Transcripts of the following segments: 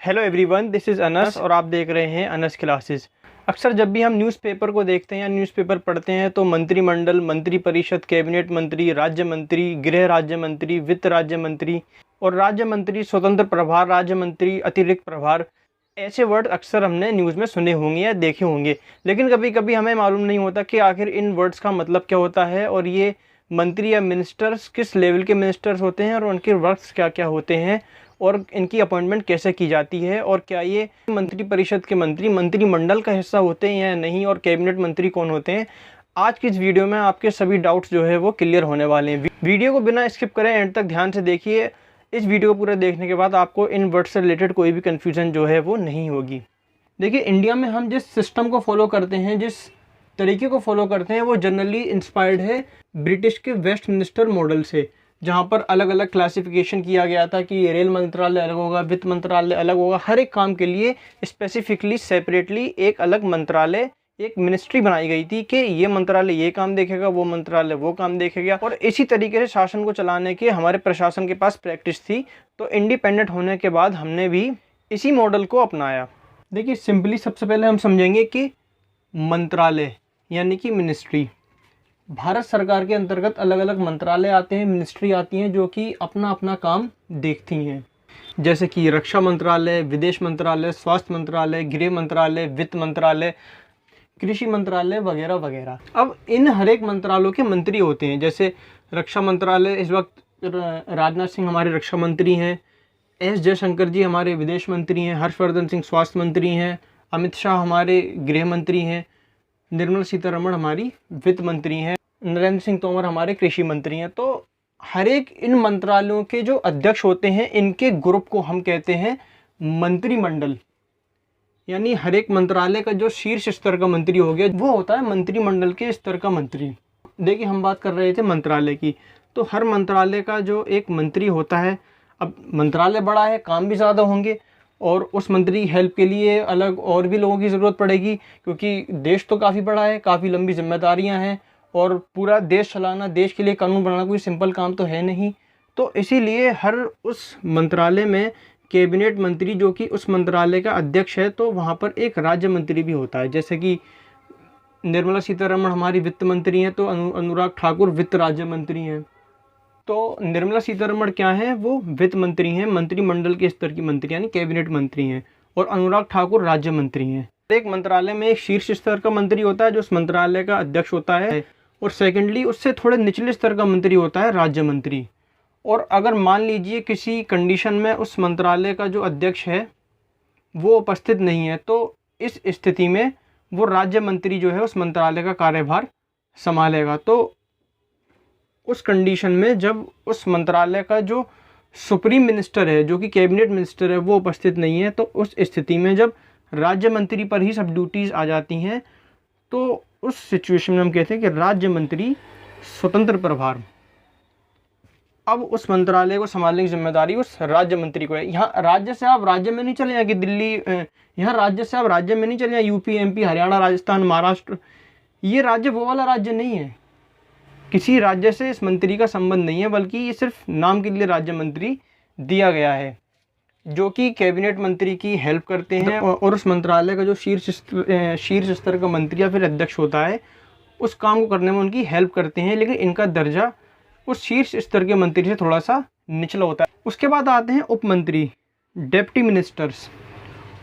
Hello everyone, this is Anas और आप देख रहे हैं अनस क्लासेस। अक्सर जब भी हम न्यूज़पेपर को देखते हैं या न्यूज़पेपर पढ़ते हैं तो मंत्रिमंडल, मंत्री परिषद, कैबिनेट मंत्री, राज्य मंत्री, गृह राज्य मंत्री, वित्त राज्य मंत्री और राज्य मंत्री, स्वतंत्र प्रभार राज्य मंत्री, अतिरिक्त प्रभार, ऐसे वर्ड अक्सर हमने न्यूज़ में सुने होंगे या देखे होंगे। लेकिन कभी कभी हमें मालूम नहीं होता कि आखिर इन वर्ड्स का मतलब क्या होता है और ये मंत्री या मिनिस्टर्स किस लेवल के मिनिस्टर्स होते हैं और उनके वर्क्स क्या क्या होते हैं और इनकी अपॉइंटमेंट कैसे की जाती है और क्या ये मंत्री परिषद के मंत्री मंत्रिमंडल का हिस्सा होते हैं या नहीं और कैबिनेट मंत्री कौन होते हैं। आज की इस वीडियो में आपके सभी डाउट्स जो है वो क्लियर होने वाले हैं। वीडियो को बिना स्किप करें, एंड तक ध्यान से देखिए। इस वीडियो को पूरा देखने के बाद आपको इन वर्ड से रिलेटेड कोई भी कन्फ्यूज़न जो है वो नहीं होगी। देखिए, इंडिया में हम जिस सिस्टम को फॉलो करते हैं, जिस तरीके को फॉलो करते हैं, वो जनरली इंस्पायर्ड है ब्रिटिश के वेस्टमिनिस्टर मॉडल से, जहाँ पर अलग अलग क्लासिफिकेशन किया गया था कि रेल मंत्रालय अलग होगा, वित्त मंत्रालय अलग होगा। हर एक काम के लिए स्पेसिफिकली सेपरेटली एक अलग मंत्रालय, एक मिनिस्ट्री बनाई गई थी कि ये मंत्रालय ये काम देखेगा, वो मंत्रालय वो काम देखेगा। और इसी तरीके से शासन को चलाने के हमारे प्रशासन के पास प्रैक्टिस थी। तो इंडिपेंडेंट होने के बाद हमने भी इसी मॉडल को अपनाया। देखिए, सिंपली सबसे पहले हम समझेंगे कि मंत्रालय यानी कि मिनिस्ट्री, भारत सरकार के अंतर्गत अलग अलग मंत्रालय आते हैं, मिनिस्ट्री आती हैं जो कि अपना अपना काम देखती हैं, जैसे कि रक्षा मंत्रालय, विदेश मंत्रालय, स्वास्थ्य मंत्रालय, गृह मंत्रालय, वित्त मंत्रालय, कृषि मंत्रालय वगैरह वगैरह। अब इन हर एक मंत्रालयों के मंत्री होते हैं। जैसे रक्षा मंत्रालय, इस वक्त राजनाथ सिंह हमारे रक्षा मंत्री हैं, एस जयशंकर जी हमारे विदेश मंत्री हैं, हर्षवर्धन सिंह स्वास्थ्य मंत्री हैं, अमित शाह हमारे गृह मंत्री हैं, निर्मला सीतारमण हमारी वित्त मंत्री हैं, नरेंद्र सिंह तोमर हमारे कृषि मंत्री हैं। तो हर एक इन मंत्रालयों के जो अध्यक्ष होते हैं, इनके ग्रुप को हम कहते हैं मंत्रिमंडल। यानी हर एक मंत्रालय का जो शीर्ष स्तर का मंत्री हो गया, वो होता है मंत्रिमंडल के स्तर का मंत्री। देखिए, हम बात कर रहे थे मंत्रालय की, तो हर मंत्रालय का जो एक मंत्री होता है, अब मंत्रालय बड़ा है, काम भी ज़्यादा होंगे और उस मंत्री की हेल्प के लिए अलग और भी लोगों की ज़रूरत पड़ेगी, क्योंकि देश तो काफ़ी बड़ा है, काफ़ी लंबी जिम्मेदारियां हैं और पूरा देश चलाना, देश के लिए कानून बनाना कोई सिंपल काम तो है नहीं। तो इसीलिए हर उस मंत्रालय में कैबिनेट मंत्री जो कि उस मंत्रालय का अध्यक्ष है, तो वहाँ पर एक राज्य मंत्री भी होता है। जैसे कि निर्मला सीतारमण हमारी वित्त मंत्री हैं, तो अनुराग ठाकुर वित्त राज्य मंत्री हैं। तो निर्मला सीतारमण क्या है, वो वित्त मंत्री हैं, मंत्रिमंडल के स्तर की मंत्री यानी कैबिनेट मंत्री हैं, और अनुराग ठाकुर राज्य मंत्री हैं। एक मंत्रालय में एक शीर्ष स्तर का मंत्री होता है जो उस मंत्रालय का अध्यक्ष होता है, और सेकेंडली उससे थोड़े निचले स्तर का मंत्री होता है राज्य मंत्री। और अगर मान लीजिए किसी कंडीशन में उस मंत्रालय का जो अध्यक्ष है वो उपस्थित नहीं है, तो इस स्थिति में वो राज्य मंत्री जो है उस मंत्रालय का कार्यभार संभालेगा। तो उस कंडीशन में जब उस मंत्रालय का जो सुप्रीम मिनिस्टर है, जो कि कैबिनेट मिनिस्टर है, वो उपस्थित नहीं है, तो उस स्थिति में जब राज्य मंत्री पर ही सब ड्यूटीज़ आ जाती हैं, तो उस सिचुएशन में हम कहते हैं कि राज्य मंत्री स्वतंत्र प्रभार। अब उस मंत्रालय को संभालने की जिम्मेदारी उस राज्य मंत्री को है। यहाँ राज्य से आप राज्य में नहीं चले जाए कि दिल्ली, यहाँ राज्य से आप राज्य में नहीं चले जाए, यूपी, एमपी, हरियाणा, राजस्थान, महाराष्ट्र, ये राज्य वो वाला राज्य नहीं है। किसी राज्य से इस मंत्री का संबंध नहीं है, बल्कि ये सिर्फ नाम के लिए राज्य मंत्री दिया गया है, जो कि कैबिनेट मंत्री की हेल्प करते हैं। और उस मंत्रालय का जो शीर्ष स्तर का मंत्री या फिर अध्यक्ष होता है, उस काम को करने में उनकी हेल्प करते हैं, लेकिन इनका दर्जा उस शीर्ष स्तर के मंत्री से थोड़ा सा निचला होता है। उसके बाद आते हैं उप मंत्री, डेप्टी मिनिस्टर्स।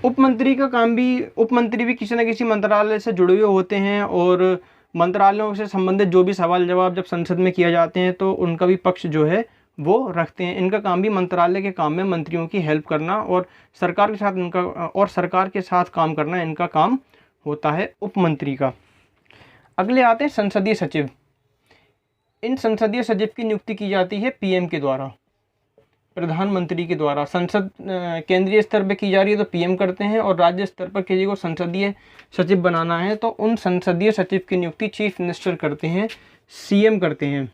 उप मंत्री का काम भी, उप मंत्री भी किसी न किसी मंत्रालय से जुड़े हुए होते हैं, और मंत्रालयों से संबंधित जो भी सवाल जवाब जब संसद में किया जाते हैं तो उनका भी पक्ष जो है वो रखते हैं। इनका काम भी मंत्रालय के काम में मंत्रियों की हेल्प करना और सरकार के साथ काम करना इनका काम होता है उप मंत्री का। अगले आते हैं संसदीय सचिव। इन संसदीय सचिव की नियुक्ति की जाती है पीएम के द्वारा, प्रधानमंत्री के द्वारा। संसद केंद्रीय स्तर पर की जा रही है तो पीएम करते हैं, और राज्य स्तर पर किसी को संसदीय सचिव बनाना है तो उन संसदीय सचिव की नियुक्ति चीफ मिनिस्टर करते हैं, सीएम करते हैं।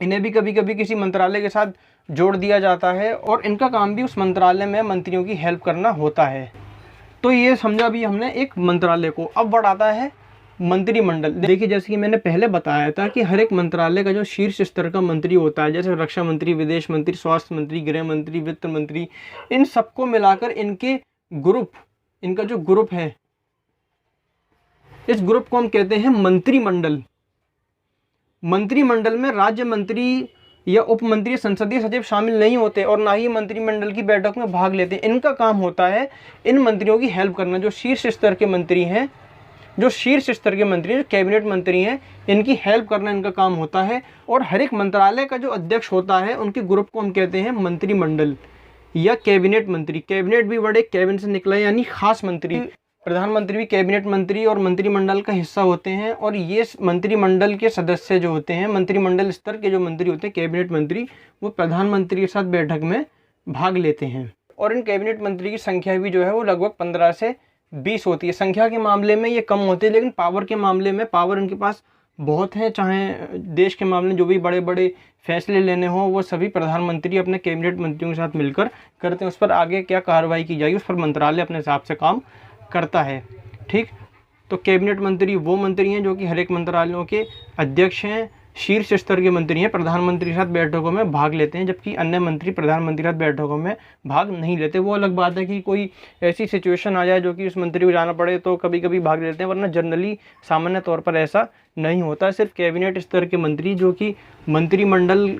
इन्हें भी कभी कभी किसी मंत्रालय के साथ जोड़ दिया जाता है, और इनका काम भी उस मंत्रालय में मंत्रियों की हेल्प करना होता है। तो ये समझा भी हमने एक मंत्रालय को। अब बढ़ आता है मंत्रिमंडल, देखिए जैसे कि मैंने पहले बताया था कि हर एक मंत्रालय का जो शीर्ष स्तर का मंत्री होता है, जैसे रक्षा मंत्री, विदेश मंत्री, स्वास्थ्य मंत्री, गृह मंत्री, वित्त मंत्री, इन सबको मिलाकर इनके ग्रुप, इनका जो ग्रुप है, इस ग्रुप को हम कहते हैं मंत्रिमंडल। मंत्रिमंडल में राज्य मंत्री या उप मंत्री, संसदीय सचिव शामिल नहीं होते और ना ही मंत्रिमंडल की बैठक में भाग लेते हैं। इनका काम होता है इन मंत्रियों की हेल्प करना। जो शीर्ष स्तर के मंत्री हैं, जो कैबिनेट मंत्री हैं, इनकी हेल्प करना इनका काम होता है। और हर एक मंत्रालय का जो अध्यक्ष होता है, उनके ग्रुप को हम कहते हैं मंत्रिमंडल या कैबिनेट मंत्री। कैबिनेट भी वर्ड एक कैबिनेट से निकला है, यानी खास मंत्री। प्रधानमंत्री भी कैबिनेट मंत्री और मंत्रिमंडल का हिस्सा होते हैं। और ये मंत्रिमंडल के सदस्य जो होते हैं, मंत्रिमंडल स्तर के जो मंत्री होते हैं, कैबिनेट मंत्री, वो प्रधानमंत्री के साथ बैठक में भाग लेते हैं। और इन कैबिनेट मंत्री की संख्या भी जो है वो लगभग 15 से 20 होती है। संख्या के मामले में ये कम होती है, लेकिन पावर के मामले में पावर इनके पास बहुत है। चाहे देश के मामले में जो भी बड़े बड़े फैसले लेने हों, वो सभी प्रधानमंत्री अपने कैबिनेट मंत्रियों के साथ मिलकर करते हैं। उस पर आगे क्या कार्रवाई की जाएगी, उस पर मंत्रालय अपने हिसाब से काम करता है। ठीक, तो कैबिनेट मंत्री वो मंत्री हैं जो कि हर एक मंत्रालयों के अध्यक्ष हैं, शीर्ष स्तर के मंत्री हैं, प्रधानमंत्री के साथ बैठकों में भाग लेते हैं। जबकि अन्य मंत्री प्रधानमंत्री के साथ बैठकों में भाग नहीं लेते। वो अलग बात है कि कोई ऐसी सिचुएशन आ जाए जो कि उस मंत्री को जाना पड़े तो कभी कभी भाग लेते हैं, वरना जनरली सामान्य तौर पर ऐसा नहीं होता। सिर्फ कैबिनेट स्तर के मंत्री जो कि मंत्रिमंडल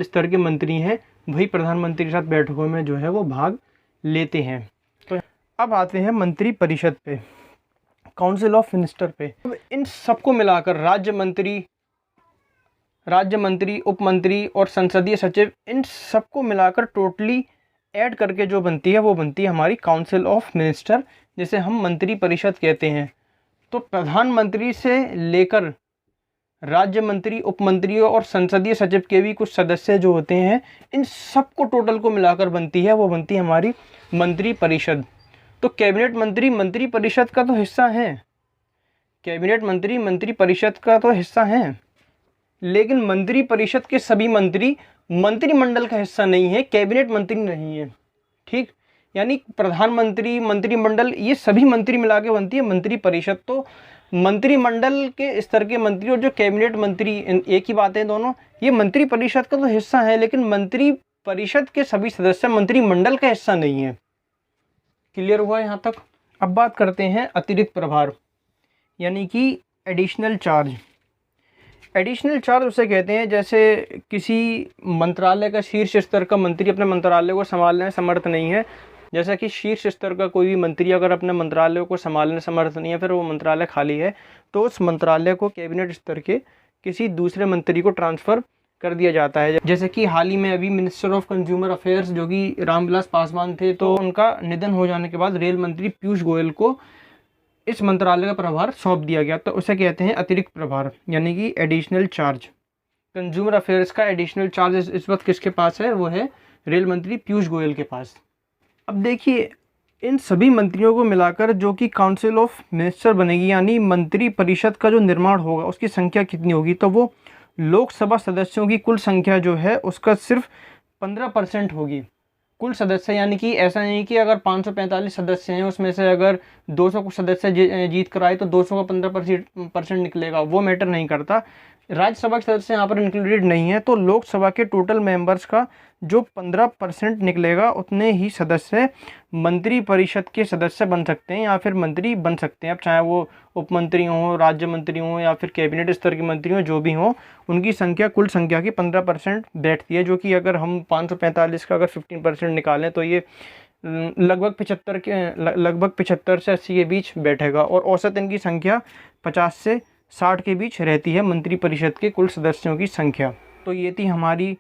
स्तर के मंत्री हैं, वही प्रधानमंत्री के साथ बैठकों में जो है वो भाग लेते हैं। तो अब आते हैं मंत्री परिषद पे, काउंसिल ऑफ मिनिस्टर पे। इन सबको मिलाकर राज्य मंत्री, उप मंत्री और संसदीय सचिव, इन सबको मिलाकर टोटली ऐड करके जो बनती है वो बनती है हमारी काउंसिल ऑफ मिनिस्टर, जिसे हम मंत्री परिषद कहते हैं। तो प्रधानमंत्री से लेकर राज्य मंत्री, उप मंत्री और संसदीय सचिव के भी कुछ सदस्य जो होते हैं, इन सबको टोटल को मिलाकर बनती है वो बनती है हमारी मंत्री परिषद। तो कैबिनेट मंत्री मंत्री परिषद का तो हिस्सा है, कैबिनेट मंत्री मंत्री परिषद का तो हिस्सा है, लेकिन मंत्री परिषद के सभी मंत्री मंत्रिमंडल का हिस्सा नहीं है, कैबिनेट मंत्री नहीं है। ठीक, यानी प्रधानमंत्री, मंत्रिमंडल, ये सभी मंत्री मिला के बनती है मंत्री परिषद। तो मंत्रिमंडल के स्तर के मंत्री और जो कैबिनेट मंत्री, एक ही बात है दोनों, ये मंत्री परिषद का तो हिस्सा है, लेकिन मंत्री परिषद के सभी सदस्य मंत्रिमंडल का हिस्सा नहीं है। क्लियर हुआ यहाँ तक? अब बात करते हैं अतिरिक्त प्रभार, यानी कि एडिशनल चार्ज। एडिशनल चार्ज उसे कहते हैं जैसे किसी मंत्रालय का शीर्ष स्तर का मंत्री अपने मंत्रालय को संभालने में समर्थ नहीं है, जैसा कि शीर्ष स्तर का कोई भी मंत्री अगर अपने मंत्रालय को संभालने में समर्थ नहीं है, फिर वो मंत्रालय खाली है, तो उस मंत्रालय को कैबिनेट स्तर के किसी दूसरे मंत्री को ट्रांसफ़र कर दिया जाता है। जैसे कि हाल ही में अभी मिनिस्टर ऑफ कंज्यूमर अफेयर्स जो कि रामविलास पासवान थे, तो उनका निधन हो जाने के बाद रेल मंत्री पीयूष गोयल को इस मंत्रालय का प्रभार सौंप दिया गया, तो उसे कहते हैं अतिरिक्त प्रभार, यानी कि एडिशनल चार्ज। कंज्यूमर अफेयर्स का एडिशनल चार्ज इस वक्त किसके पास है? वो है रेल मंत्री पीयूष गोयल के पास। अब देखिए, इन सभी मंत्रियों को मिलाकर जो कि काउंसिल ऑफ मिनिस्टर बनेगी, यानी मंत्री परिषद का जो निर्माण होगा, उसकी संख्या कितनी होगी? तो वो लोकसभा सदस्यों की कुल संख्या जो है उसका सिर्फ 15% होगी। कुल सदस्य, यानी कि ऐसा नहीं कि अगर 545 सदस्य हैं उसमें से अगर 200 कुछ सदस्य जीत कर आए तो 200 का 15% निकलेगा, वो मैटर नहीं करता। राज्यसभा के सदस्य यहाँ पर इंक्लूडेड नहीं है, तो लोकसभा के टोटल मेंबर्स का जो 15% निकलेगा, उतने ही सदस्य मंत्री परिषद के सदस्य बन सकते हैं या फिर मंत्री बन सकते हैं। अब चाहे वो उप मंत्री हों, राज्य मंत्री हों या फिर कैबिनेट स्तर के मंत्री हों, जो भी हों, उनकी संख्या कुल संख्या की 15% बैठती है, जो कि अगर हम 545 का अगर 15% निकालें तो ये लगभग 75 से 80 के बीच बैठेगा। और औसत इनकी संख्या 50 से 60 के बीच रहती है मंत्री परिषद के कुल सदस्यों की संख्या। तो ये थी हमारी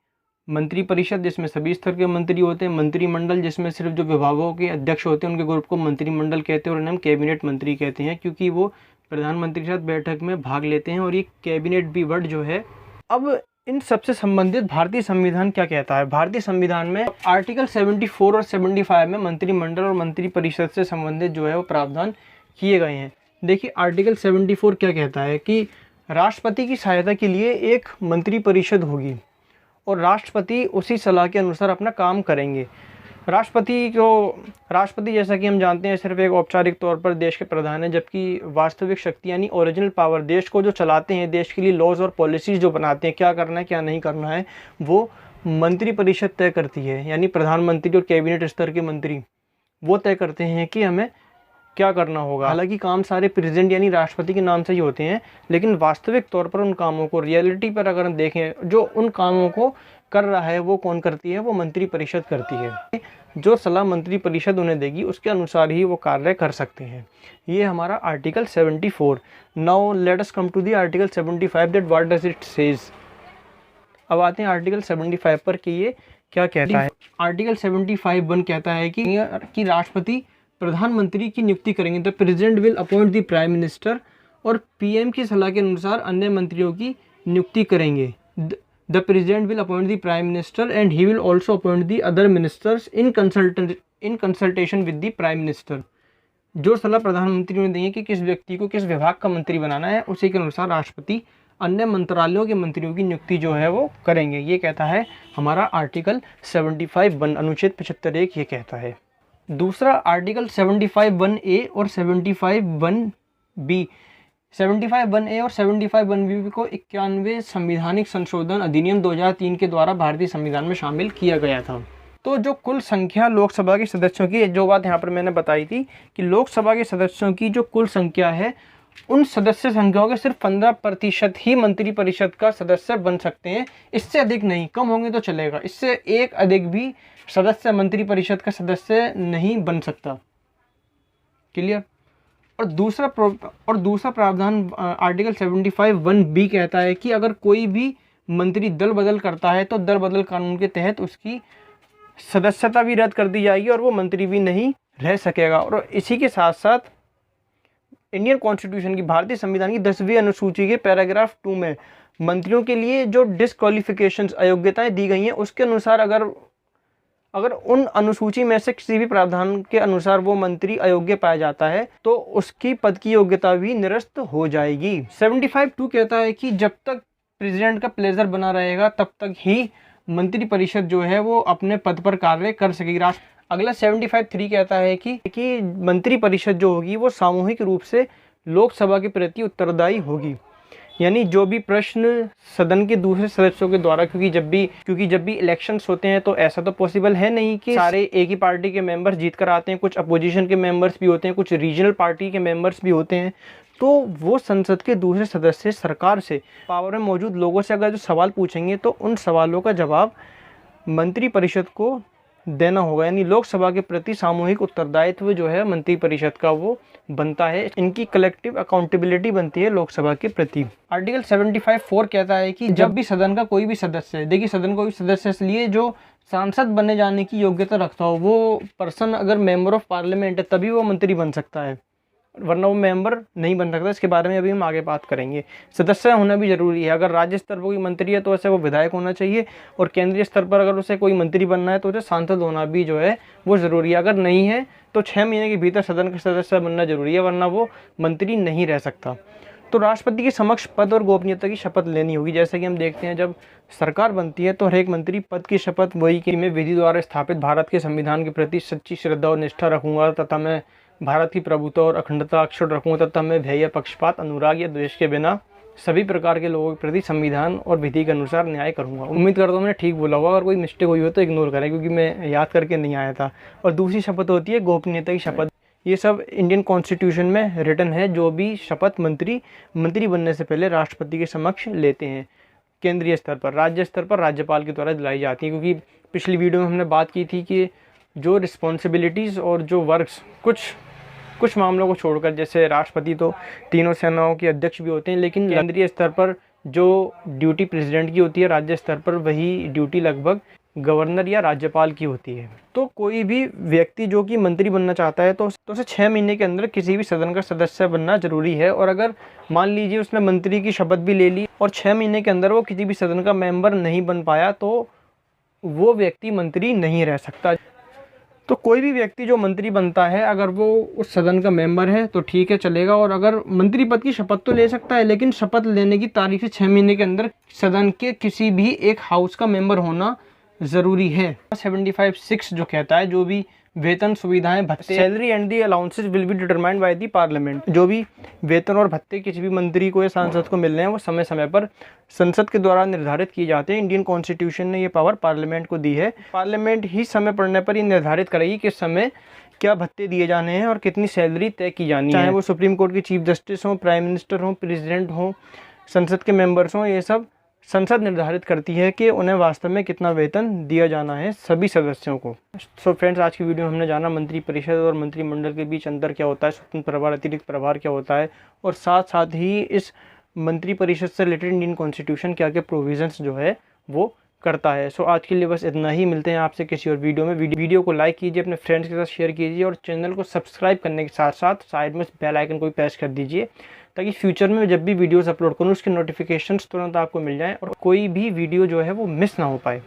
मंत्री परिषद, जिसमें सभी स्तर के मंत्री होते हैं। मंत्रिमंडल, जिसमें सिर्फ जो विभागों के अध्यक्ष होते हैं उनके ग्रुप को मंत्रिमंडल कहते हैं, और इन्हें हम कैबिनेट मंत्री कहते हैं, क्योंकि वो प्रधानमंत्री के साथ बैठक में भाग लेते हैं। और ये कैबिनेट भी वर्ड जो है। अब इन सबसे संबंधित भारतीय संविधान क्या कहता है? भारतीय संविधान में आर्टिकल 74 और 75 में मंत्रिमंडल और मंत्री परिषद से संबंधित जो है वो प्रावधान किए गए हैं। देखिए, आर्टिकल 74 क्या कहता है कि राष्ट्रपति की सहायता के लिए एक मंत्री परिषद होगी और राष्ट्रपति उसी सलाह के अनुसार अपना काम करेंगे। राष्ट्रपति जैसा कि हम जानते हैं सिर्फ एक औपचारिक तौर पर देश के प्रधान है, जबकि वास्तविक शक्ति यानी ओरिजिनल पावर, देश को जो चलाते हैं, देश के लिए लॉज और पॉलिसीज़ जो बनाते हैं, क्या करना है क्या नहीं करना है, वो मंत्रिपरिषद तय करती है। यानी प्रधानमंत्री और कैबिनेट स्तर के मंत्री वो तय करते हैं कि हमें क्या करना होगा। हालांकि काम सारे प्रेसिडेंट यानी राष्ट्रपति के नाम से ही होते हैं, लेकिन वास्तविक तौर पर उन कामों को रियलिटी पर अगर हम देखें, जो उन कामों को कर रहा है वो कौन करती है, वो मंत्रिपरिषद करती है। जो सलाह मंत्रिपरिषद उन्हें देगी उसके अनुसार ही वो कार्य कर सकते हैं। ये हमारा article 74। Now let us come to the article 75 that what does it says. अब आते हैं आर्टिकल 75 पर कि ये क्या कहता है। आर्टिकल 75(1) कहता है कि राष्ट्रपति प्रधानमंत्री की नियुक्ति करेंगे। The president will appoint the prime minister, और पीएम की सलाह के अनुसार अन्य मंत्रियों की नियुक्ति करेंगे। The president will appoint the prime minister and he will also appoint the other ministers in consultation with the prime minister. जो सलाह प्रधानमंत्री ने देंगे कि किस व्यक्ति को किस विभाग का मंत्री बनाना है, उसी के अनुसार राष्ट्रपति अन्य मंत्रालयों के मंत्रियों की नियुक्ति जो है वो करेंगे। ये कहता है हमारा आर्टिकल 75(1) अनुच्छेद 75(1) ये कहता है। दूसरा आर्टिकल 75(1)(a) और 75(1)(b। 75(1)(a) और 75(1)(b) को 91वें संवैधानिक संशोधन अधिनियम 2003 के द्वारा भारतीय संविधान में शामिल किया गया था। तो जो कुल संख्या लोकसभा के सदस्यों की, जो बात यहाँ पर मैंने बताई थी कि लोकसभा के सदस्यों की जो कुल संख्या है, उन सदस्य संख्याओं के सिर्फ 15% ही मंत्रिपरिषद का सदस्य बन सकते हैं। इससे अधिक नहीं, कम होंगे तो चलेगा, इससे एक अधिक भी सदस्य मंत्रिपरिषद का सदस्य नहीं बन सकता। क्लियर। और दूसरा प्रावधान आर्टिकल 75(1)(b) कहता है कि अगर कोई भी मंत्री दल बदल करता है तो दल बदल कानून के तहत उसकी सदस्यता भी रद्द कर दी जाएगी और वो मंत्री भी नहीं रह सकेगा। और इसी के साथ साथ इंडियन कॉन्स्टिट्यूशन की, भारतीय संविधान की 10वीं अनुसूची के पैराग्राफ 2 में मंत्रियों के लिए जो डिस्क्वालिफिकेशंस अयोग्यताएं दी गई हैं, उसके अनुसार अगर उन अनुसूची में से किसी भी प्रावधान के अनुसार वो मंत्री अयोग्य पाया जाता है तो उसकी पद की योग्यता भी निरस्त हो जाएगी। 75(2) कहता है कि जब तक प्रेसिडेंट का प्लेजर बना रहेगा तब तक ही मंत्रिपरिषद जो है वो अपने पद पर कार्य कर सकेगी। अगला 75(3) कहता है कि मंत्रिपरिषद जो होगी वो सामूहिक रूप से लोकसभा के प्रति उत्तरदायी होगी। यानी जो भी प्रश्न सदन के दूसरे सदस्यों के द्वारा, क्योंकि जब भी इलेक्शंस होते हैं तो ऐसा तो पॉसिबल है नहीं कि सारे एक ही पार्टी के मेंबर्स जीत कर आते हैं, कुछ अपोजिशन के मेंबर्स भी होते हैं, कुछ रीजनल पार्टी के मेंबर्स भी होते हैं। तो वो संसद के दूसरे सदस्य सरकार से, पावर में मौजूद लोगों से अगर जो सवाल पूछेंगे तो उन सवालों का जवाब मंत्रिपरिषद को देना होगा। यानी लोकसभा के प्रति सामूहिक उत्तरदायित्व जो है मंत्रिपरिषद का वो बनता है, इनकी कलेक्टिव अकाउंटेबिलिटी बनती है लोकसभा के प्रति। आर्टिकल 75(4) कहता है कि जब भी सदन का कोई भी सदस्य, देखिए सदन कोई सदस्य इसलिए जो सांसद बनने जाने की योग्यता रखता हो, वो पर्सन अगर मेंबर ऑफ पार्लियामेंट है तभी वो मंत्री बन सकता है, वरना वो मेंबर नहीं बन सकता। इसके बारे में अभी हम आगे बात करेंगे। सदस्य होना भी जरूरी है। अगर राज्य स्तर पर कोई मंत्री है तो वैसे वो विधायक होना चाहिए, और केंद्रीय स्तर पर अगर उसे कोई मंत्री बनना है तो उसे सांसद होना भी जो है वो ज़रूरी है। अगर नहीं है तो 6 महीने के भीतर सदन का सदस्य बनना जरूरी है, वरना वो मंत्री नहीं रह सकता। तो राष्ट्रपति के समक्ष पद और गोपनीयता की शपथ लेनी होगी। जैसे कि हम देखते हैं जब सरकार बनती है तो हर एक मंत्री पद की शपथ वही कि मैं विधि द्वारा स्थापित भारत के संविधान के प्रति सच्ची श्रद्धा और निष्ठा रखूंगा तथा मैं भारत की प्रभुता और अखंडता अक्षुण्ण रखूंगा तथा मैं भय या पक्षपात, अनुराग या द्वेष के बिना सभी प्रकार के लोगों के प्रति संविधान और विधि के अनुसार न्याय करूंगा। उम्मीद करता हूँ मैंने ठीक बोला होगा, अगर कोई मिस्टेक हुई हो तो इग्नोर करें क्योंकि मैं याद करके नहीं आया था। और दूसरी शपथ होती है गोपनीयता की शपथ। ये सब इंडियन कॉन्स्टिट्यूशन में रिटन है। जो भी शपथ मंत्री बनने से पहले राष्ट्रपति के समक्ष लेते हैं, केंद्रीय स्तर पर, राज्य स्तर पर राज्यपाल के द्वारा दिलाई जाती है। क्योंकि पिछली वीडियो में हमने बात की थी कि जो रिस्पॉन्सिबिलिटीज़ और जो वर्क्स कुछ मामलों को छोड़कर, जैसे राष्ट्रपति तो तीनों सेनाओं के अध्यक्ष भी होते हैं, लेकिन केंद्रीय स्तर पर जो ड्यूटी प्रेसिडेंट की होती है, राज्य स्तर पर वही ड्यूटी लगभग गवर्नर या राज्यपाल की होती है। तो कोई भी व्यक्ति जो कि मंत्री बनना चाहता है तो उसे 6 महीने के अंदर किसी भी सदन का सदस्य बनना जरूरी है। और अगर मान लीजिए उसने मंत्री की शपथ भी ले ली और 6 महीने के अंदर वो किसी भी सदन का मेंबर नहीं बन पाया तो वो व्यक्ति मंत्री नहीं रह सकता। तो कोई भी व्यक्ति जो मंत्री बनता है अगर वो उस सदन का मेंबर है तो ठीक है, चलेगा। और अगर मंत्री पद की शपथ तो ले सकता है, लेकिन शपथ लेने की तारीख से 6 महीने के अंदर सदन के किसी भी एक हाउस का मेंबर होना ज़रूरी है। 75(6) जो कहता है जो भी वेतन, सुविधाएं, भत्ते, salary and the allowances will be determined by the parliament. जो भी वेतन और भत्ते किसी भी मंत्री को या सांसद को मिल रहे हैं वो समय समय पर संसद के द्वारा निर्धारित किए जाते हैं। इंडियन कॉन्स्टिट्यूशन ने ये पावर पार्लियामेंट को दी है। पार्लियामेंट ही समय पड़ने पर ये निर्धारित करेगी किस समय क्या भत्ते दिए जाने हैं और कितनी सैलरी तय की जानी है। चाहे वो सुप्रीम कोर्ट के चीफ जस्टिस हों, प्राइम मिनिस्टर हों, प्रेसिडेंट हों, संसद के मेंबर्स हों, ये सब संसद निर्धारित करती है कि उन्हें वास्तव में कितना वेतन दिया जाना है सभी सदस्यों को। सो फ्रेंड्स, आज की वीडियो में हमने जाना मंत्री परिषद और मंत्रिमंडल के बीच अंतर क्या होता है, स्वतंत्र प्रभार, अतिरिक्त प्रभार क्या होता है, और साथ साथ ही इस मंत्री परिषद से रिलेटेड इंडियन कॉन्स्टिट्यूशन क्या क्या प्रोविजंस जो है वो करता है। सो आज के लिए बस इतना ही। मिलते हैं आपसे किसी और वीडियो में। वीडियो को लाइक कीजिए, अपने फ्रेंड्स के साथ शेयर कीजिए और चैनल को सब्सक्राइब करने के साथ साथ साइड में बेल आइकन को भी प्रेस कर दीजिए ताकि फ्यूचर में जब भी वीडियोस अपलोड करूँ उसके नोटिफिकेशंस तुरंत आपको मिल जाएं और कोई भी वीडियो जो है वो मिस ना हो पाए।